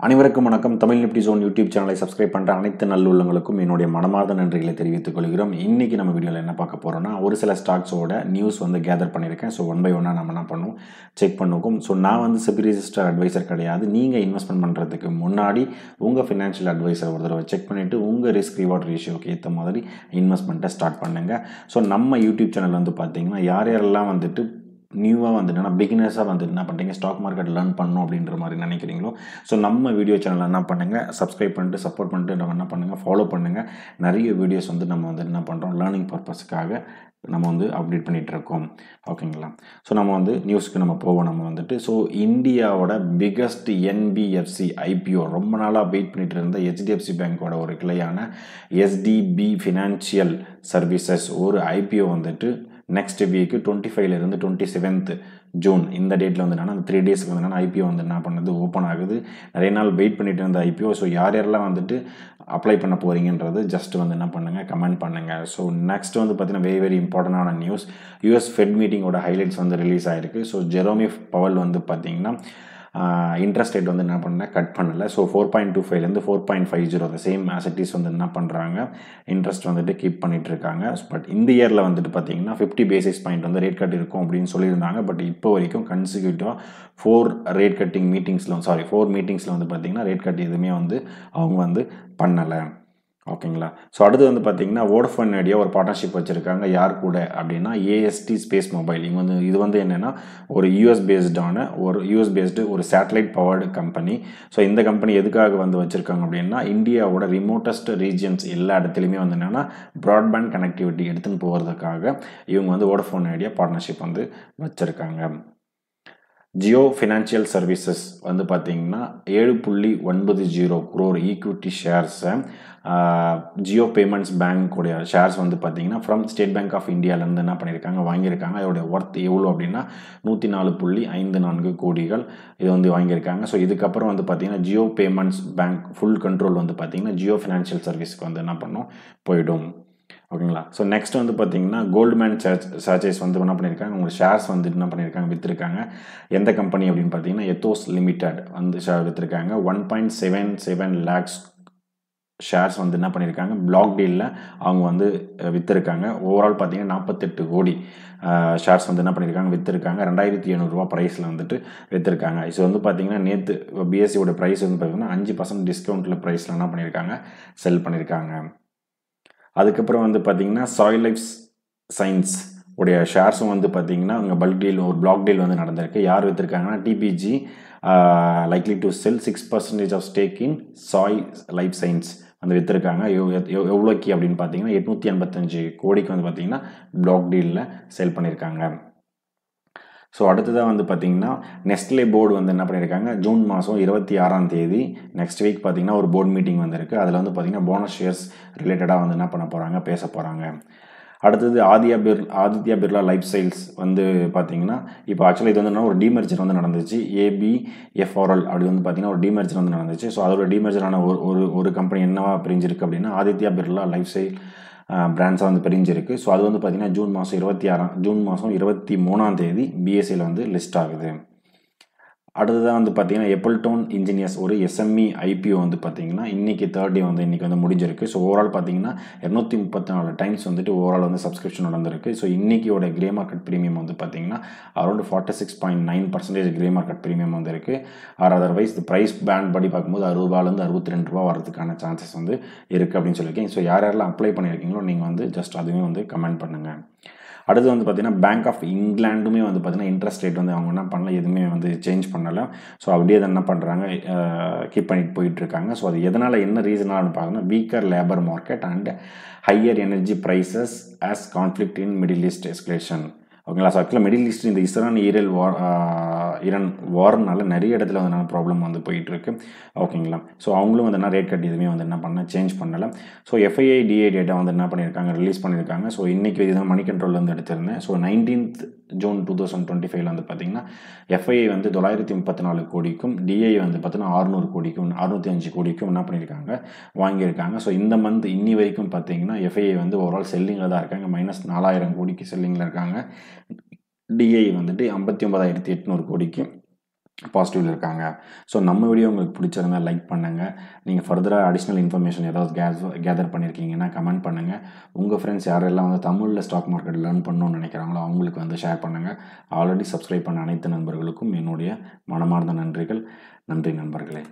அனைவருக்கும் வணக்கம். Tamil Nifty zone YouTube சேனலை சப்ஸ்கிரைப் பண்ணுற அனைத்து நல்லுள்ளங்களுக்கும் என்னுடைய மனமார்ந்த நன்றிகளை தெரிவித்துக் கொள்கிறோம். இன்றைக்கி நம்ம வீடியோவில் என்ன பார்க்க போகிறோம்னா, ஒரு சில ஸ்டாக்ஸோட நியூஸ் கேதர் பண்ணியிருக்கேன். ஸோ ஒன் பை ஒன்னாக நம்ம என்ன பண்ணுவோம், செக் பண்ணுவோம். ஸோ நான் செபி ரிஜிஸ்டர் அட்வைசர் கிடையாது. நீங்கள் இன்வெஸ்ட்மெண்ட் பண்ணுறதுக்கு முன்னாடி உங்கள் ஃபினான்ஷியல் அட்வைசர் ஒரு தடவை செக் பண்ணிவிட்டு உங்கள் ரிஸ்க் ரிவார்ட் ரேஷியோக்கு ஏற்ற மாதிரி இன்வெஸ்ட்மெண்ட்டை ஸ்டார்ட் பண்ணுங்கள். ஸோ நம்ம யூடியூப் சேனல் பார்த்தீங்கன்னா யாரெல்லாம் நியூவாக என்னென்னா பிகினர்ஸாக என்ன பண்ணுறீங்க, ஸ்டாக் மார்க்கெட் லேர்ன் பண்ணணும் அப்படின்ற மாதிரி நினைக்கிறீங்களோ, ஸோ நம்ம வீடியோ சேனலில் என்ன பண்ணுங்கள், சப்ஸ்கிரைப் பண்ணிட்டு சப்போர்ட் பண்ணிட்டு நம்ம என்ன பண்ணுங்கள், ஃபாலோ பண்ணுங்கள். நிறைய வீடியோஸ் நம்ம என்ன பண்ணுறோம், லேர்னிங் பர்பஸ்க்காக நம்ம அப்டேட் பண்ணிகிட்டு இருக்கோம். ஓகேங்களா? ஸோ நம்ம நியூஸ்க்கு நம்ம போவோம். நம்ம ஸோ இந்தியாவோட பிக்கஸ்ட் என்பிஎஃப்சி ஐபிஓ ரொம்ப நாளாக வெயிட் பண்ணிட்டு இருந்த ஹெச்டிஎஃப்சி பேங்கோட ஒரு கிளையான எஸ்டிபி ஃபினான்ஷியல் சர்வீசஸ் ஒரு ஐபிஓ நெக்ஸ்ட் வீக்கு 25லேருந்து 27th ஜூன் இந்த டேட்டில் என்னென்னா 3 டேஸ்க்கு ஐபிஓ என்ன பண்ணுது, ஓப்பன் ஆகுது. நிறைய நாள் வெயிட் பண்ணிட்டு இருந்த ஐபிஓ. ஸோ யாரெல்லாம் அப்ளை பண்ண போகிறீங்கன்றது ஜஸ்ட் என்ன பண்ணுங்கள், கமெண்ட் பண்ணுங்கள். ஸோ நெக்ஸ்ட் பார்த்தீங்கன்னா வெரி வெரி இம்பார்ட்டண்டான நியூஸ், யூஎஸ் ஃபெட் மீட்டிங்கோட ஹைலைட்ஸ் ரிலீஸ் ஆகிருக்கு. ஸோ ஜெரோமி பவல் பார்த்தீங்கன்னா இன்ட்ரெஸ்ட் ரேட் என்ன பண்ணல, கட் பண்ணலை. ஸோ 4.25லேருந்து 4.50 அந்த சேம் ஆசிட்டிஸ் என்ன பண்ணுறாங்க, இன்ட்ரெஸ்ட் கீப் பண்ணிட்டு இருக்காங்க. பட் இந்த இயரில் பார்த்தீங்கன்னா 50 பேசிஸ் பாயிண்ட் ரேட் கட் இருக்கும் அப்படின்னு சொல்லியிருந்தாங்க. பட் இப்போ வரைக்கும் கன்சிக்யூட்டிவாக 4 மீட்டிங்ஸில் பார்த்தீங்கன்னா ரேட் கட் எதுவுமே அவங்க பண்ணலை. ஓகேங்களா? ஸோ அடுத்து பார்த்தீங்கன்னா வோடஃபோன் ஐடியா ஒரு பார்ட்னர்ஷிப் வச்சுருக்காங்க. யார் கூட அப்படின்னா ஏஎஸ்டி ஸ்பேஸ் மொபைல். இவங்க இது என்னென்னா ஒரு யூஎஸ் பேஸ்டு ஒரு சேட்டலைட் பவர்டு கம்பெனி. ஸோ இந்த கம்பெனி எதுக்காக வச்சுருக்காங்க அப்படின்னா, இந்தியாவோட ரிமோட்டஸ்ட் ரீஜியன்ஸ் எல்லா இடத்துலையுமே என்னென்னா ப்ராட்பேண்ட் கனெக்டிவிட்டி எடுத்துன்னு போகிறதுக்காக இவங்க வோடஃபோன் ஐடியா பார்ட்னர்ஷிப் வச்சுருக்காங்க. ஜியோ ஃபினான்ஷியல் சர்வீசஸ் பார்த்தீங்கன்னா 7.90 crore ஈக்விட்டி ஷேர்ஸை ஜியோ பேமெண்ட்ஸ் பேங்க்குடைய ஷேர்ஸ் பார்த்தீங்கன்னா ஃப்ரம் ஸ்டேட் பேங்க் ஆஃப் இந்தியாவிலேருந்து என்ன பண்ணியிருக்காங்க, வாங்கியிருக்காங்க. அதோடைய ஒர்த் எவ்வளோ அப்படின்னா 104.54 கோடிகள் இது வாங்கியிருக்காங்க. ஸோ இதுக்கப்புறம் பார்த்தீங்கன்னா Jio payments bank full control பார்த்தீங்கன்னா ஜியோ ஃபினான்ஷியல் சர்வீஸ்க்கு என்ன பண்ணும், போயிடும். ஓகேங்களா? ஸோ நெக்ஸ்ட் பார்த்தீங்கன்னா கோல்ட்மேன் சர்ச்சேஸ் என்ன பண்ணியிருக்காங்க, உங்கள் ஷேர்ஸ் என்ன பண்ணியிருக்காங்க, விற்றுருக்காங்க. எந்த கம்பெனி அப்படின்னு பார்த்தீங்கன்னா எத்தோஸ் லிமிடெட் ஷேர் விற்றுருக்காங்க. 1.77 lakhs ஷேர்ஸ் என்ன பண்ணியிருக்காங்க, பிளாக் டீலில் அவங்க விற்றுருக்காங்க. ஓவரால் பார்த்தீங்கன்னா 48 கோடி ஷேர்ஸ் என்ன பண்ணியிருக்காங்க, விற்றுருக்காங்க. 2700 ப்ரைஸில் விற்றுருக்காங்க. ஸோ பார்த்தீங்கன்னா நேற்று பிஎஸ்சியோட ப்ரைஸ் பார்த்தீங்கன்னா 5% டிஸ்கவுண்ட்டில் ப்ரைஸில் என்ன பண்ணியிருக்காங்க, செல் பண்ணியிருக்காங்க. அதுக்கப்புறம் பார்த்தீங்கன்னா சாயில் லைஃப் சயின்ஸ் உடைய ஷேர்ஸும் பார்த்தீங்கன்னா அங்கே பல்க் டீல் ஒரு பிளாக் டீல் நடந்திருக்கு. யார் விற்றுருக்காங்கன்னா TPG likely to sell 6% of stake in Sai life science விற்றுருக்காங்க. எவ்வளோக்கு அப்படின்னு பார்த்தீங்கன்னா 885 கோடிக்கு பார்த்தீங்கன்னா பிளாக் டீலில் செல் பண்ணியிருக்காங்க. ஸோ அடுத்ததாக பார்த்தீங்கன்னா நெஸ்ட்லே போர்டு என்ன பண்ணியிருக்காங்க, ஜூன் மாதம் 26ஆம் தேதி நெக்ஸ்ட் வீக் பார்த்தீங்கன்னா ஒரு போர்டு மீட்டிங் வந்திருக்கு. அதில் பார்த்தீங்கன்னா போனஸ் ஷேர்ஸ் ரிலேட்டடாக என்ன பண்ண போகிறாங்க, பேச போகிறாங்க. அடுத்தது ஆதித்யா பிர்லா லைஃப் ஸ்டைல்ஸ் பார்த்தீங்கன்னா இப்போ ஆக்சுவலாக இது ஒரு டிமெர்ஜர் நடந்துச்சு. ஏபிஎஃப்ஆர்எல் அப்படி பார்த்தீங்கன்னா ஒரு டிமெர்ஜர் நடந்துச்சு. ஸோ அதோட டிமெர்ஜரான ஒரு கம்பெனி என்னவா பிரிஞ்சிருக்கு அப்படின்னா ஆதித்யா பிர்லா லைஃப் ஸ்டைல் பிராண்ட்ஸாக பிரிஞ்சிருக்கு. ஸோ அது பார்த்தீங்கன்னா ஜூன் மாதம் 23ஆம் தேதி பிஎஸ்சியில் லிஸ்ட் ஆகுது. அடுத்ததாக பார்த்தீங்கன்னா எப்பல்டோன் இன்ஜினியர்ஸ் ஒரு எஸ்எம்இ ஐபிஓ பார்த்தீங்கன்னா இன்றைக்கி 3rd டே இன்றைக்கி முடிஞ்சிருக்கு. ஸோ ஓவரால் பார்த்தீங்கன்னா 234 டைம்ஸ் ஓவரால் சப்ஸ்கிரிப்ஷன் நடந்திருக்கு. ஸோ இன்றைக்கியோட கிரே மார்க்கெட் ப்ரீமியம் பார்த்தீங்கன்னா அரௌண்ட் 46.9% கிரே மார்க்கெட் ப்ரீமியம் இருக்குது. ஆர் அதர்வைஸ் ப்ரைஸ் பேண்ட் படி பார்க்கும்போது 60 ரூபாயிலேருந்து 62 ரூபா வரதுக்கான சான்சஸ் இருக்குது அப்படின்னு சொல்லியிருக்கேன். ஸோ யாரெல்லாம் அப்ளை பண்ணியிருக்கீங்களோ நீங்கள் ஜஸ்ட் அதுவே கமெண்ட் பண்ணுங்கள். அடுத்து பார்த்தீங்கன்னா பேங்க் ஆஃப் இங்கிலாண்டுமே பார்த்தீங்கன்னா இன்ட்ரெஸ்ட் ரேட் அவங்க என்ன பண்ணல, எதுவுமே சேஞ்ச் பண்ணலை. ஸோ அப்படியே அதை என்ன பண்ணுறாங்க, கீப் பண்ணிட்டு போயிட்டுருக்காங்க. ஸோ அது எதனால், என்ன ரீசனானு பார்க்கணும், weaker labour market and higher energy prices as conflict in middle east escalation. ஓகேங்களா? ஸோ ஆக்சுவலாக மிடில் ஈஸ்ட் இந்த ஈரான் வார்னால நிறைய இடத்துல ப்ராப்ளம் போயிட்டுருக்கு. ஓகேங்களா? ஸோ அவங்களும் ரேட் கட் எதுவுமே என்ன பண்ண சேஞ்ச் பண்ணலை. ஸோ எஃப்ஐஐ டிஏ டேட்டா என்ன பண்ணியிருக்காங்க, ரிலீஸ் பண்ணியிருக்காங்க. ஸோ இன்றைக்கி இதுதான் மணி கண்ட்ரோல்லேருந்து எடுத்திருந்தேன். ஸோ 19th ஜூன் 2025 பார்த்தீங்கன்னா எஃப்ஐஐ 934 கோடிக்கும் டிஐ பார்த்தீங்கன்னா 600 கோடிக்கும் 605 கோடிக்கும் என்ன பண்ணியிருக்காங்க, வாங்கியிருக்காங்க. ஸோ இந்த மந்த் இன்னி வரைக்கும் பார்த்தீங்கன்னா எஃப்ஐஐ ஓவரால் செல்லிங்கில் தான் இருக்காங்க. -4000 கோடிக்கு செல்லிங்கில் இருக்காங்க. டிஐ 59,800 கோடிக்கு பாசிட்டிவில் இருக்காங்க. ஸோ நம்ம வீடியோ உங்களுக்கு பிடிச்சிருந்தால் லைக் பண்ணுங்கள். நீங்கள் ஃபர்தராக அடிஷ்னல் இன்ஃபர்மேஷன் ஏதாவது கேதர் பண்ணியிருக்கீங்கன்னா கமெண்ட் பண்ணுங்கள். உங்கள் ஃப்ரெண்ட்ஸ் யாரெல்லாம் வந்து தமிழில் ஸ்டாக் மார்க்கெட் லேர்ன் பண்ணணும்னு நினைக்கிறாங்களோ அவங்களுக்கு வந்து ஷேர் பண்ணுங்கள். ஆல்ரெடி சப்ஸ்கிரைப் பண்ண அனைத்து நண்பர்களுக்கும் என்னுடைய மனமார்ந்த நன்றிகள். நன்றி நண்பர்களே.